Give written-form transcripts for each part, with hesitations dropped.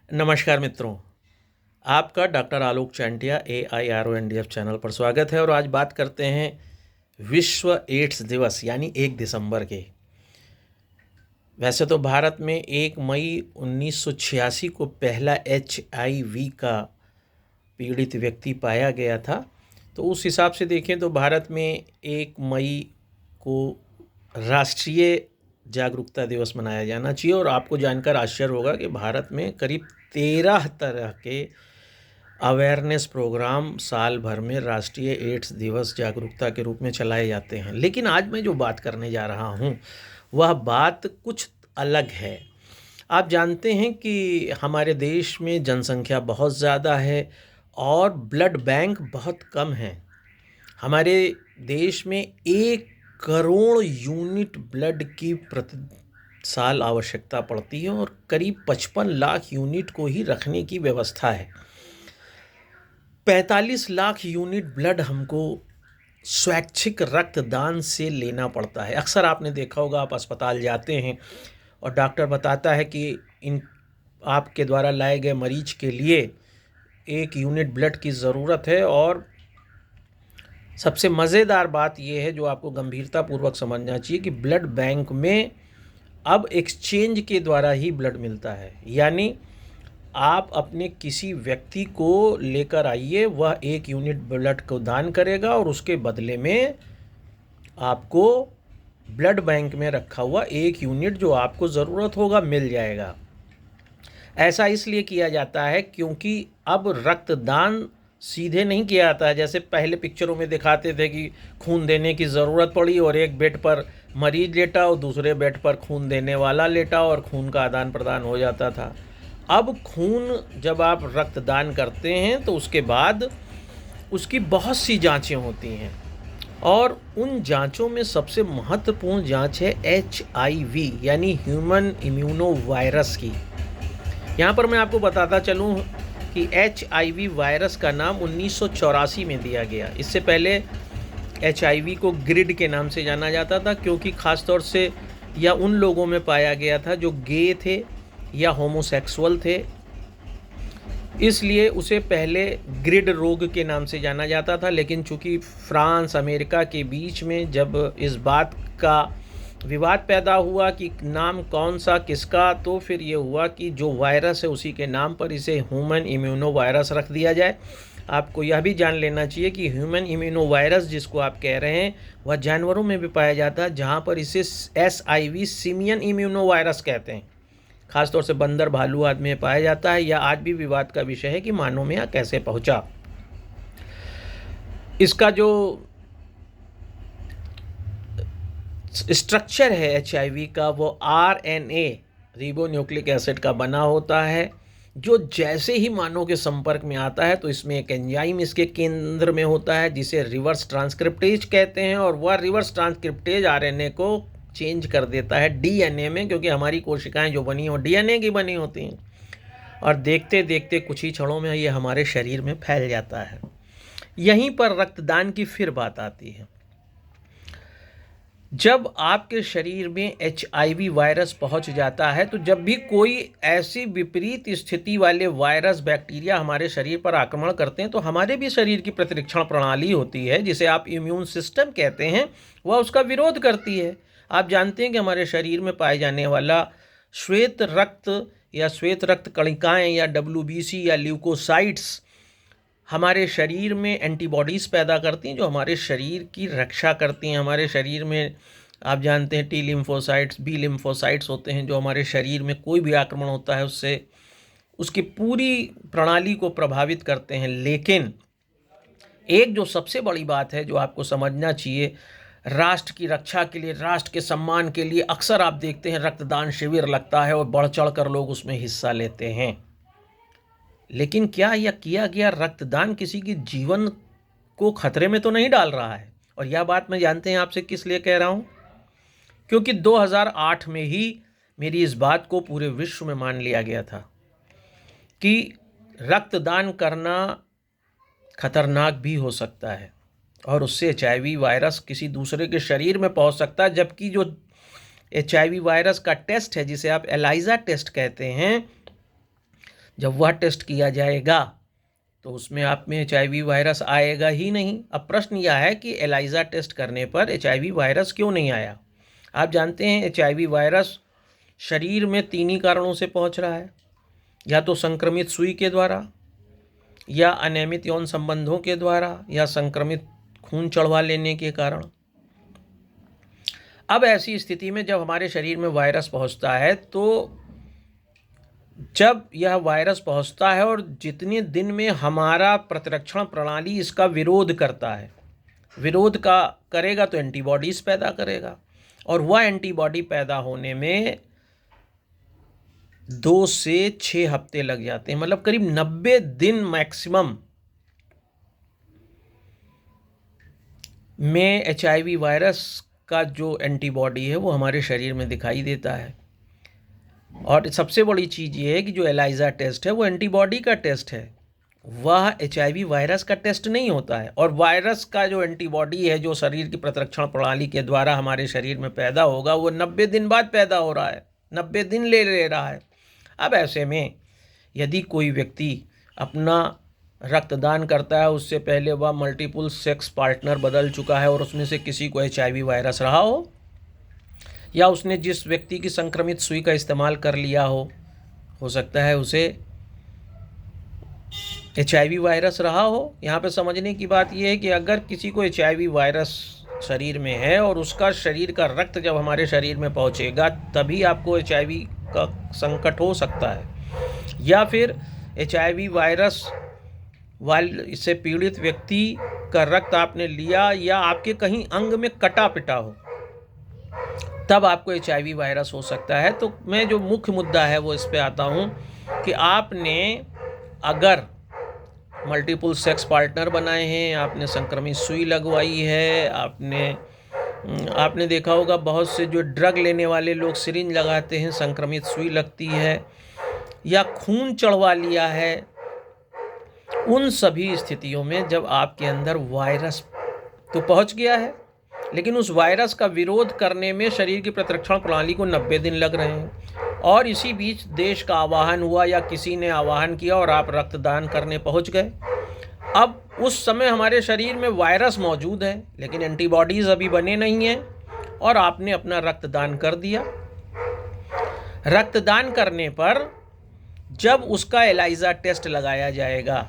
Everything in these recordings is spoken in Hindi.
नमस्कार मित्रों, आपका डॉक्टर आलोक चांटिया AIRONDF चैनल पर स्वागत है। और आज बात करते हैं विश्व एड्स दिवस यानी 1 दिसंबर के। वैसे तो भारत में 1 मई 1986 को पहला HIV का पीड़ित व्यक्ति पाया गया था, तो उस हिसाब से देखें तो भारत में 1 मई को राष्ट्रीय जागरूकता दिवस मनाया जाना चाहिए। और आपको जानकर आश्चर्य होगा कि भारत में करीब 13 तरह के अवेयरनेस प्रोग्राम साल भर में राष्ट्रीय एड्स दिवस जागरूकता के रूप में चलाए जाते हैं। लेकिन आज मैं जो बात करने जा रहा हूँ वह बात कुछ अलग है। आप जानते हैं कि हमारे देश में जनसंख्या बहुत ज़्यादा है और ब्लड बैंक बहुत कम है। हमारे देश में 1 करोड़ यूनिट ब्लड की प्रति साल आवश्यकता पड़ती है और करीब 55 लाख यूनिट को ही रखने की व्यवस्था है। 45 लाख यूनिट ब्लड हमको स्वैच्छिक रक्तदान से लेना पड़ता है। अक्सर आपने देखा होगा, आप अस्पताल जाते हैं और डॉक्टर बताता है कि इन आपके द्वारा लाए गए मरीज के लिए 1 यूनिट ब्लड की ज़रूरत है। और सबसे मज़ेदार बात यह है, जो आपको गंभीरतापूर्वक समझना चाहिए, कि ब्लड बैंक में अब एक्सचेंज के द्वारा ही ब्लड मिलता है। यानी आप अपने किसी व्यक्ति को लेकर आइए, वह 1 यूनिट ब्लड को दान करेगा और उसके बदले में आपको ब्लड बैंक में रखा हुआ 1 यूनिट जो आपको ज़रूरत होगा मिल जाएगा। ऐसा इसलिए किया जाता है क्योंकि अब रक्तदान सीधे नहीं किया जाता है। जैसे पहले पिक्चरों में दिखाते थे कि खून देने की ज़रूरत पड़ी और एक बेड पर मरीज लेटा और दूसरे बेड पर खून देने वाला लेटा और खून का आदान प्रदान हो जाता था। अब खून जब आप रक्तदान करते हैं तो उसके बाद उसकी बहुत सी जांचें होती हैं और उन जांचों में सबसे महत्वपूर्ण जांच है HIV यानी ह्यूमन इम्यूनो वायरस की। यहाँ पर मैं आपको बताता चलूँ कि HIV वायरस का नाम 1984 में दिया गया। इससे पहले HIV को ग्रिड के नाम से जाना जाता था, क्योंकि ख़ास तौर से यह उन लोगों में पाया गया था जो गे थे या होमोसेक्सुअल थे, इसलिए उसे पहले ग्रिड रोग के नाम से जाना जाता था। लेकिन चूंकि फ्रांस अमेरिका के बीच में जब इस बात का विवाद पैदा हुआ कि नाम कौन सा किसका, तो फिर ये हुआ कि जो वायरस है उसी के नाम पर इसे ह्यूमन इम्यूनो वायरस रख दिया जाए। आपको यह भी जान लेना चाहिए कि ह्यूमन इम्यूनो वायरस जिसको आप कह रहे हैं वह जानवरों में भी पाया जाता है, जहाँ पर इसे SIV सिमियन इम्यूनो वायरस कहते हैं। खासतौर से बंदर भालू आदि में पाया जाता है। यह आज भी विवाद का विषय है कि मानव में यह कैसे पहुंचा। इसका जो स्ट्रक्चर है HIV का वो RNA रिबोन्यूक्लिक एसिड का बना होता है, जो जैसे ही मानव के संपर्क में आता है तो इसमें एक एंजाइम इसके केंद्र में होता है जिसे रिवर्स ट्रांसक्रिप्टेज कहते हैं। और वह रिवर्स ट्रांसक्रिप्टेज RNA को चेंज कर देता है DNA में, क्योंकि हमारी कोशिकाएं जो बनी हो DNA की बनी होती हैं। और देखते देखते कुछ ही क्षणों में ये हमारे शरीर में फैल जाता है। यहीं पर रक्तदान की फिर बात आती है। जब आपके शरीर में HIV वायरस पहुंच जाता है, तो जब भी कोई ऐसी विपरीत स्थिति वाले वायरस बैक्टीरिया हमारे शरीर पर आक्रमण करते हैं, तो हमारे भी शरीर की प्रतिरक्षण प्रणाली होती है जिसे आप इम्यून सिस्टम कहते हैं, वह उसका विरोध करती है। आप जानते हैं कि हमारे शरीर में पाए जाने वाला श्वेत रक्त या श्वेत रक्त कणिकाएँ या WBC या ल्यूकोसाइट्स हमारे शरीर में एंटीबॉडीज़ पैदा करती हैं जो हमारे शरीर की रक्षा करती हैं। हमारे शरीर में आप जानते हैं T लिम्फोसाइट्स, B लिम्फोसाइट्स होते हैं, जो हमारे शरीर में कोई भी आक्रमण होता है उससे उसकी पूरी प्रणाली को प्रभावित करते हैं। लेकिन एक जो सबसे बड़ी बात है जो आपको समझना चाहिए, राष्ट्र की रक्षा के लिए, राष्ट्र के सम्मान के लिए अक्सर आप देखते हैं रक्तदान शिविर लगता है और बढ़ चढ़ कर लोग उसमें हिस्सा लेते हैं। लेकिन क्या यह किया गया रक्तदान किसी के जीवन को खतरे में तो नहीं डाल रहा है? और यह बात मैं जानते हैं आपसे किस लिए कह रहा हूं, क्योंकि 2008 में ही मेरी इस बात को पूरे विश्व में मान लिया गया था कि रक्तदान करना खतरनाक भी हो सकता है और उससे HIV वायरस किसी दूसरे के शरीर में पहुंच सकता है। जबकि जो HIV वायरस का टेस्ट है, जिसे आप ELISA टेस्ट कहते हैं, जब वह टेस्ट किया जाएगा तो उसमें आप में HIV वायरस आएगा ही नहीं। अब प्रश्न यह है कि एलाइजा टेस्ट करने पर HIV वायरस क्यों नहीं आया। आप जानते हैं HIV वायरस शरीर में 3 ही कारणों से पहुंच रहा है, या तो संक्रमित सुई के द्वारा, या अनियमित यौन संबंधों के द्वारा, या संक्रमित खून चढ़वा लेने के कारण। अब ऐसी स्थिति में जब हमारे शरीर में वायरस पहुंचता है, तो जब यह वायरस पहुंचता है और जितने दिन में हमारा प्रतिरक्षण प्रणाली इसका विरोध करता है, विरोध का करेगा तो एंटीबॉडीज़ पैदा करेगा, और वह एंटीबॉडी पैदा होने में 2 से 6 हफ्ते लग जाते हैं, मतलब करीब 90 दिन मैक्सिमम में HIV वायरस का जो एंटीबॉडी है वो हमारे शरीर में दिखाई देता है। और सबसे बड़ी चीज़ ये है कि जो एलाइजा टेस्ट है वो एंटीबॉडी का टेस्ट है, वह HIV वायरस का टेस्ट नहीं होता है। और वायरस का जो एंटीबॉडी है जो शरीर की प्रतिरक्षण प्रणाली के द्वारा हमारे शरीर में पैदा होगा, वो 90 दिन बाद पैदा हो रहा है, 90 दिन ले रहा है। अब ऐसे में यदि कोई व्यक्ति अपना रक्तदान करता है, उससे पहले वह मल्टीपल सेक्स पार्टनर बदल चुका है और उसमें से किसी को HIV वायरस रहा हो, या उसने जिस व्यक्ति की संक्रमित सुई का इस्तेमाल कर लिया हो सकता है उसे HIV वायरस रहा हो। यहाँ पे समझने की बात यह है कि अगर किसी को HIV वायरस शरीर में है और उसका शरीर का रक्त जब हमारे शरीर में पहुँचेगा तभी आपको HIV का संकट हो सकता है, या फिर HIV वायरस इससे पीड़ित व्यक्ति का रक्त आपने लिया या आपके कहीं अंग में कटा पिटा हो, तब आपको HIV वायरस हो सकता है। तो मैं जो मुख्य मुद्दा है वो इस पे आता हूँ कि आपने अगर मल्टीपल सेक्स पार्टनर बनाए हैं, आपने संक्रमित सुई लगवाई है, आपने देखा होगा बहुत से जो ड्रग लेने वाले लोग सिरिंज लगाते हैं, संक्रमित सुई लगती है, या खून चढ़वा लिया है, उन सभी स्थितियों में जब आपके अंदर वायरस तो पहुंच गया है, लेकिन उस वायरस का विरोध करने में शरीर की प्रतिरक्षण प्रणाली को 90 दिन लग रहे हैं, और इसी बीच देश का आह्वान हुआ या किसी ने आह्वान किया और आप रक्तदान करने पहुंच गए। अब उस समय हमारे शरीर में वायरस मौजूद है लेकिन एंटीबॉडीज़ अभी बने नहीं हैं, और आपने अपना रक्तदान कर दिया। रक्तदान करने पर जब उसका एलाइजा टेस्ट लगाया जाएगा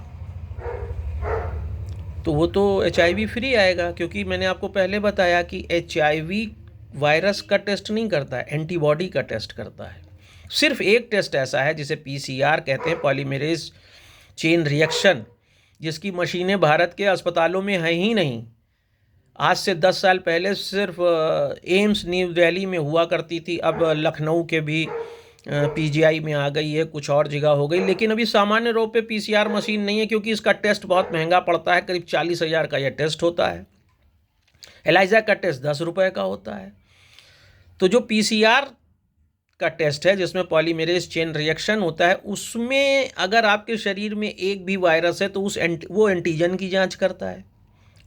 तो वो तो HIV फ्री आएगा, क्योंकि मैंने आपको पहले बताया कि HIV वायरस का टेस्ट नहीं करता है, एंटीबॉडी का टेस्ट करता है। सिर्फ एक टेस्ट ऐसा है जिसे PCR कहते हैं, पॉलीमरेज चेन रिएक्शन, जिसकी मशीनें भारत के अस्पतालों में हैं ही नहीं। आज से 10 साल पहले सिर्फ एम्स न्यू दिल्ली में हुआ करती थी, अब लखनऊ के भी PGI में आ गई है, कुछ और जगह हो गई, लेकिन अभी सामान्य रूप पे PCR मशीन नहीं है, क्योंकि इसका टेस्ट बहुत महंगा पड़ता है, करीब 40,000 का यह टेस्ट होता है। एलाइजा का टेस्ट 10 रुपये का होता है। तो जो PCR का टेस्ट है जिसमें पॉलीमरेज चेन रिएक्शन होता है, उसमें अगर आपके शरीर में एक भी वायरस है तो वो एंटीजन की जांच करता है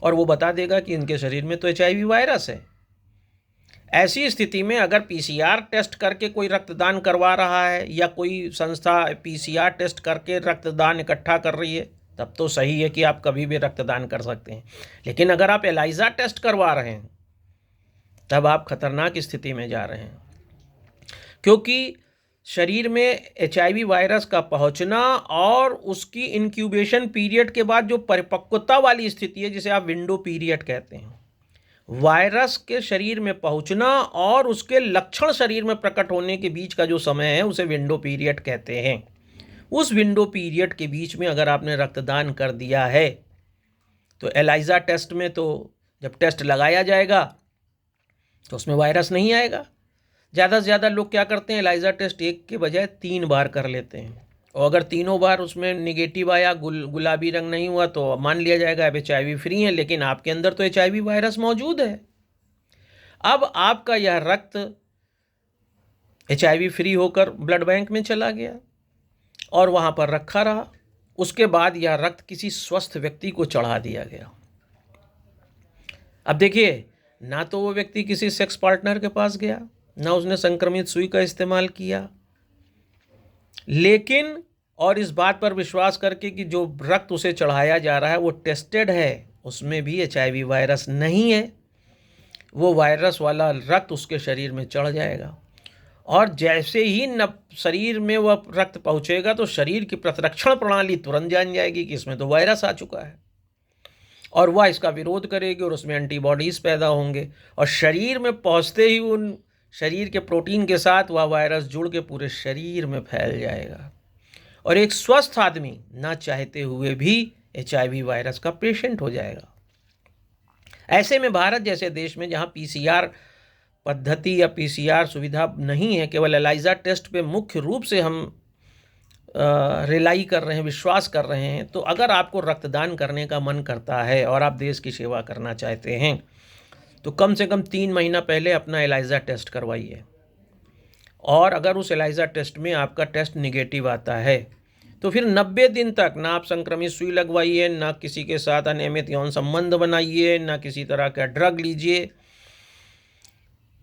और वो बता देगा कि इनके शरीर में तो HIV वायरस है। ऐसी स्थिति में अगर PCR टेस्ट करके कोई रक्तदान करवा रहा है या कोई संस्था PCR टेस्ट करके रक्तदान इकट्ठा कर रही है, तब तो सही है कि आप कभी भी रक्तदान कर सकते हैं। लेकिन अगर आप एलाइजा टेस्ट करवा रहे हैं तब आप खतरनाक स्थिति में जा रहे हैं, क्योंकि शरीर में HIV वायरस का पहुंचना और उसकी इंक्यूबेशन पीरियड के बाद जो परिपक्वता वाली स्थिति है, जिसे आप विंडो पीरियड कहते हैं, वायरस के शरीर में पहुंचना और उसके लक्षण शरीर में प्रकट होने के बीच का जो समय है उसे विंडो पीरियड कहते हैं। उस विंडो पीरियड के बीच में अगर आपने रक्तदान कर दिया है तो एलाइजा टेस्ट में तो जब टेस्ट लगाया जाएगा तो उसमें वायरस नहीं आएगा। ज़्यादा से ज़्यादा लोग क्या करते हैं, एलाइजा टेस्ट 1 के बजाय 3 बार कर लेते हैं, और अगर तीनों बार उसमें निगेटिव आया, गुलाबी रंग नहीं हुआ, तो मान लिया जाएगा अब HIV फ्री है, लेकिन आपके अंदर तो HIV वायरस मौजूद है। अब आपका यह रक्त HIV फ्री होकर ब्लड बैंक में चला गया और वहाँ पर रखा रहा। उसके बाद यह रक्त किसी स्वस्थ व्यक्ति को चढ़ा दिया गया। अब देखिए, ना तो वो व्यक्ति किसी सेक्स पार्टनर के पास गया, ना उसने संक्रमित सुई का इस्तेमाल किया, लेकिन और इस बात पर विश्वास करके कि जो रक्त उसे चढ़ाया जा रहा है वो टेस्टेड है, उसमें भी HIV वायरस नहीं है, वो वायरस वाला रक्त उसके शरीर में चढ़ जाएगा। और जैसे ही शरीर में वह रक्त पहुंचेगा तो शरीर की प्रतिरक्षण प्रणाली तुरंत जान जाएगी कि इसमें तो वायरस आ चुका है, और वह इसका विरोध करेगी और उसमें एंटीबॉडीज़ पैदा होंगे, और शरीर में पहुंचते ही उन शरीर के प्रोटीन के साथ वह वायरस जुड़ के पूरे शरीर में फैल जाएगा, और एक स्वस्थ आदमी ना चाहते हुए भी HIV वायरस का पेशेंट हो जाएगा। ऐसे में भारत जैसे देश में जहां PCR पद्धति या PCR सुविधा नहीं है, केवल एलाइजा टेस्ट पे मुख्य रूप से हम रिलाई कर रहे हैं, विश्वास कर रहे हैं, तो अगर आपको रक्तदान करने का मन करता है और आप देश की सेवा करना चाहते हैं तो कम से कम 3 महीना पहले अपना एलाइजा टेस्ट करवाइए, और अगर उस एलाइजा टेस्ट में आपका टेस्ट निगेटिव आता है तो फिर 90 दिन तक ना आप संक्रमित सुई लगवाइए, ना किसी के साथ अनियमित यौन संबंध बनाइए, ना किसी तरह का ड्रग लीजिए,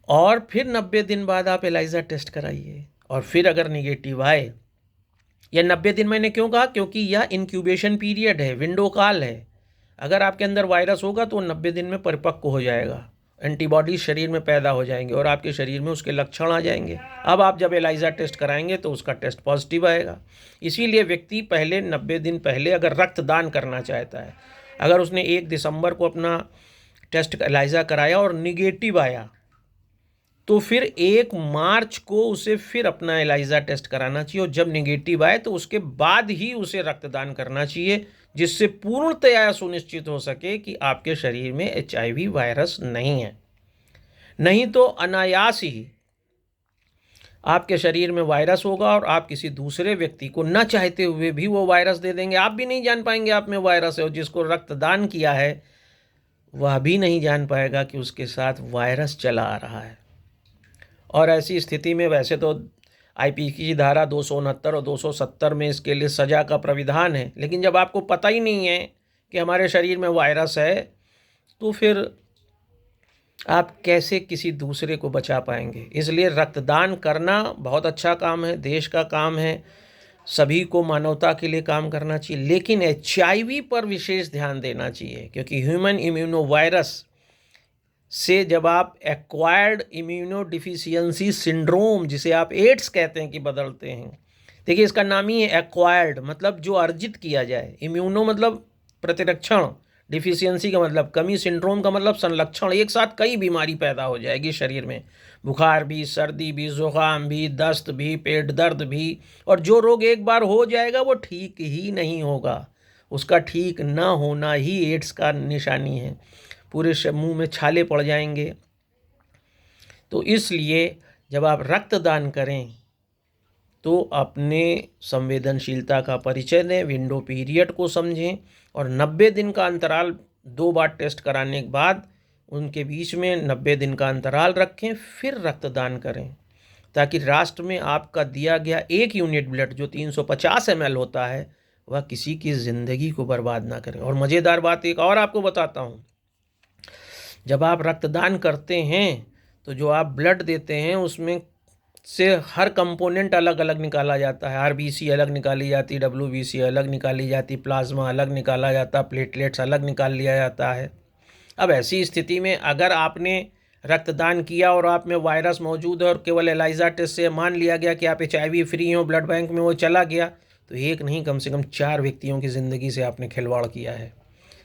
और फिर 90 दिन बाद आप एलाइजा टेस्ट कराइए। और फिर अगर निगेटिव आए, या 90 दिन मैंने क्यों कहा, क्योंकि यह इंक्यूबेशन पीरियड है, विंडो काल है। अगर आपके अंदर वायरस होगा तो 90 दिन में परिपक्व हो जाएगा, एंटीबॉडीज शरीर में पैदा हो जाएंगे और आपके शरीर में उसके लक्षण आ जाएंगे। अब आप जब एलाइजा टेस्ट कराएंगे तो उसका टेस्ट पॉजिटिव आएगा। इसीलिए व्यक्ति पहले 90 दिन पहले अगर रक्तदान करना चाहता है, अगर उसने 1 दिसंबर को अपना टेस्ट एलाइजा कराया और निगेटिव आया, तो फिर 1 मार्च को उसे फिर अपना एलाइजा टेस्ट कराना चाहिए, और जब निगेटिव आए तो उसके बाद ही उसे रक्तदान करना चाहिए, जिससे पूर्णतया सुनिश्चित हो सके कि आपके शरीर में HIV वायरस नहीं है। नहीं तो अनायास ही आपके शरीर में वायरस होगा और आप किसी दूसरे व्यक्ति को न चाहते हुए भी वो वायरस दे देंगे। आप भी नहीं जान पाएंगे आप में वायरस है, और जिसको रक्तदान किया है वह भी नहीं जान पाएगा कि उसके साथ वायरस चला आ रहा है। और ऐसी स्थिति में वैसे तो IP की धारा 269 और 270 में इसके लिए सज़ा का प्राविधान है, लेकिन जब आपको पता ही नहीं है कि हमारे शरीर में वायरस है तो फिर आप कैसे किसी दूसरे को बचा पाएंगे। इसलिए रक्तदान करना बहुत अच्छा काम है, देश का काम है, सभी को मानवता के लिए काम करना चाहिए, लेकिन HIV पर विशेष ध्यान देना चाहिए, क्योंकि ह्यूमन इम्यूनो वायरस से जब आप एक्वायर्ड इम्यूनो डिफिशियंसी सिंड्रोम, जिसे आप एड्स कहते हैं, कि बदलते हैं। देखिए इसका नाम ही है एक्वायर्ड, मतलब जो अर्जित किया जाए, इम्यूनो मतलब प्रतिरक्षण, डिफिशियंसी का मतलब कमी, सिंड्रोम का मतलब संलक्षण, एक साथ कई बीमारी पैदा हो जाएगी शरीर में, बुखार भी, सर्दी भी, जुकाम भी, दस्त भी, पेट दर्द भी, और जो रोग एक बार हो जाएगा वो ठीक ही नहीं होगा, उसका ठीक ना होना ही एड्स का निशानी है, पूरे मुंह में छाले पड़ जाएंगे। तो इसलिए जब आप रक्तदान करें तो अपने संवेदनशीलता का परिचय दें, विंडो पीरियड को समझें, और 90 दिन का अंतराल 2 बार टेस्ट कराने के बाद उनके बीच में 90 दिन का अंतराल रखें, फिर रक्तदान करें, ताकि राष्ट्र में आपका दिया गया 1 यूनिट ब्लड जो 350 ml होता है वह किसी की ज़िंदगी को बर्बाद ना करे। और मज़ेदार बात एक और आपको बताता हूँ, जब आप रक्तदान करते हैं तो जो आप ब्लड देते हैं उसमें से हर कंपोनेंट अलग अलग निकाला जाता है। RBC अलग निकाली जाती, WBC अलग निकाली जाती, प्लाज्मा अलग निकाला जाता, प्लेटलेट्स अलग निकाल लिया जाता है। अब ऐसी स्थिति में अगर आपने रक्तदान किया और आप में वायरस मौजूद है और केवल एलाइजा टेस्ट से मान लिया गया कि आप HIV फ्री हो, ब्लड बैंक में वो चला गया, तो एक नहीं कम से कम 4 व्यक्तियों की ज़िंदगी से आपने खिलवाड़ किया है।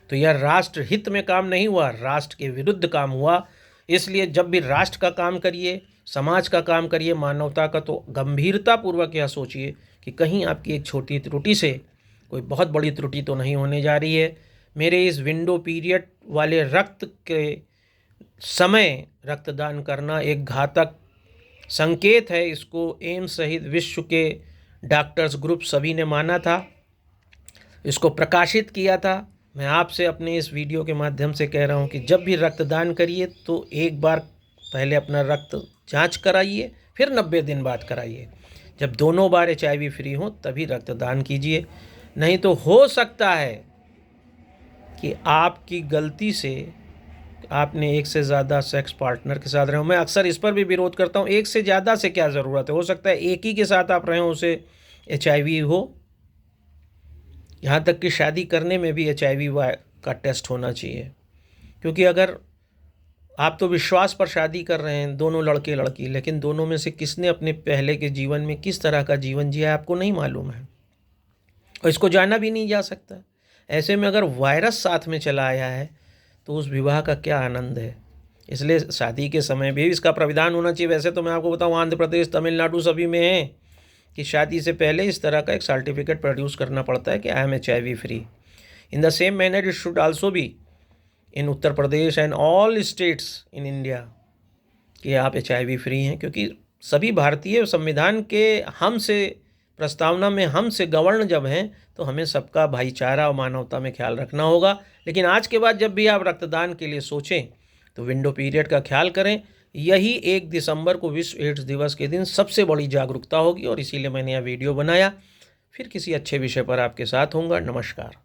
तो यह राष्ट्र हित में काम नहीं हुआ, राष्ट्र के विरुद्ध काम हुआ। इसलिए जब भी राष्ट्र का काम करिए, समाज का काम करिए, मानवता का, तो गंभीरतापूर्वक यह सोचिए कि कहीं आपकी एक छोटी त्रुटि से कोई बहुत बड़ी त्रुटि तो नहीं होने जा रही है। मेरे इस विंडो पीरियड वाले रक्त के समय रक्तदान करना एक घातक संकेत है, इसको एम्स सहित विश्व के डॉक्टर्स ग्रुप सभी ने माना था, इसको प्रकाशित किया था। मैं आपसे अपने इस वीडियो के माध्यम से कह रहा हूं कि जब भी रक्तदान करिए तो एक बार पहले अपना रक्त जांच कराइए, फिर 90 दिन बाद कराइए। जब दोनों बार HIV फ्री हो तभी रक्तदान कीजिए, नहीं तो हो सकता है कि आपकी गलती से आपने एक से ज़्यादा सेक्स पार्टनर के साथ रहे हो। मैं अक्सर इस पर भी विरोध करता हूँ, एक से ज़्यादा से क्या ज़रूरत है, हो सकता है एक ही के साथ आप रहें उसे HIV हो, यहाँ तक कि शादी करने में भी HIV का टेस्ट होना चाहिए, क्योंकि अगर आप तो विश्वास पर शादी कर रहे हैं, दोनों लड़के लड़की, लेकिन दोनों में से किसने अपने पहले के जीवन में किस तरह का जीवन जिया आपको नहीं मालूम है, और इसको जाना भी नहीं जा सकता। ऐसे में अगर वायरस साथ में चला आया है तो उस विवाह का क्या आनंद है। इसलिए शादी के समय भी इसका प्राविधान होना चाहिए। वैसे तो मैं आपको बताऊं, आंध्र प्रदेश, तमिलनाडु सभी में है कि शादी से पहले इस तरह का एक सर्टिफिकेट प्रोड्यूस करना पड़ता है कि I am HIV free. In the same manner it should also be in Uttar Pradesh and all states in India कि आप HIV फ्री हैं, क्योंकि सभी भारतीय संविधान के हम से प्रस्तावना में हम से गवर्न जब हैं तो हमें सबका भाईचारा और मानवता में ख्याल रखना होगा। लेकिन आज के बाद जब भी आप रक्तदान के लिए सोचें तो विंडो पीरियड का ख्याल करें। यही 1 दिसंबर को विश्व एड्स दिवस के दिन सबसे बड़ी जागरूकता होगी, और इसीलिए मैंने यह वीडियो बनाया। फिर किसी अच्छे विषय पर आपके साथ होऊंगा। नमस्कार।